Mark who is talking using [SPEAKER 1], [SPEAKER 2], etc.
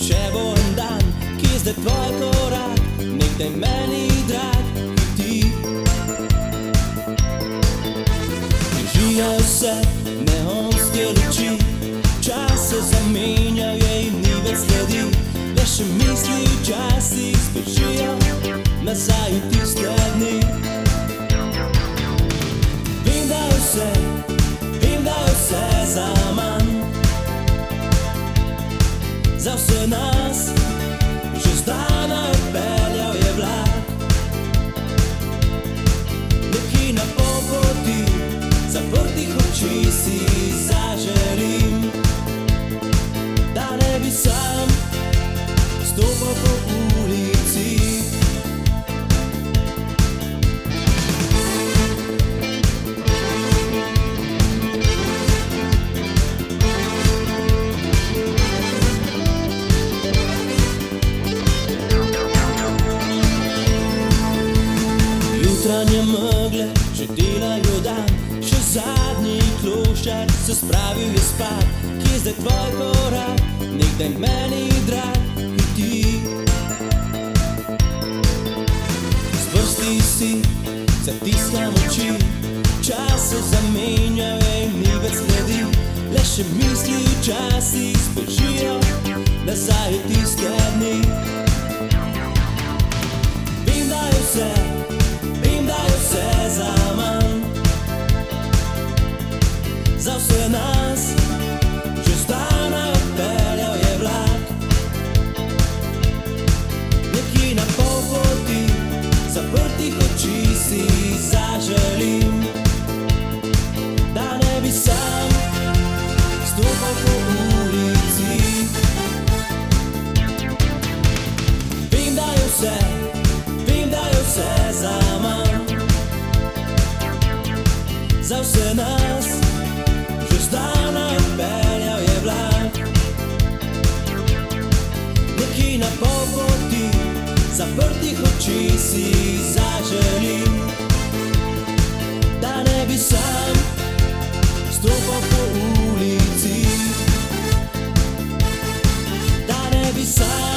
[SPEAKER 1] Če bo en dan, ki je zdaj tvoj korak, nekdaj meni drag ti. Prižigajo se neonske luči, čas se zamenjajo in ni več sledi, le še misli včasih zbežijo nazaj v tiste dni. Vem, da je vse zaman, za vse nas, že zdana odpeljal je vlak. Nekje na pol poti, zaprtih oči si zaželim, da ne bi sam stopal po ulici. Jutranje megle že delajo dan, še zadnji kloščar se spravil je spat. Kje je zdaj tvoj korak, nekdaj meni drag ti. Z prsti si zatiskam oči, čas se zamenjajo in ni več sledi, le še misli včasih zbežijo nazaj v tiste dni. Vem, da je vse zaman, za vse nas, že zdana odpeljal je vlak. Nekje na pol poti, zaprtih oči si zaželim, da ne bi sam stopal po ulici. Vem, da je vse zaman, za vse nas, že zdana odpeljal je vlak. Nekje na pol poti, zaprtih oči si zaželim, da ne bi sam stopal po ulici, da ne bi sam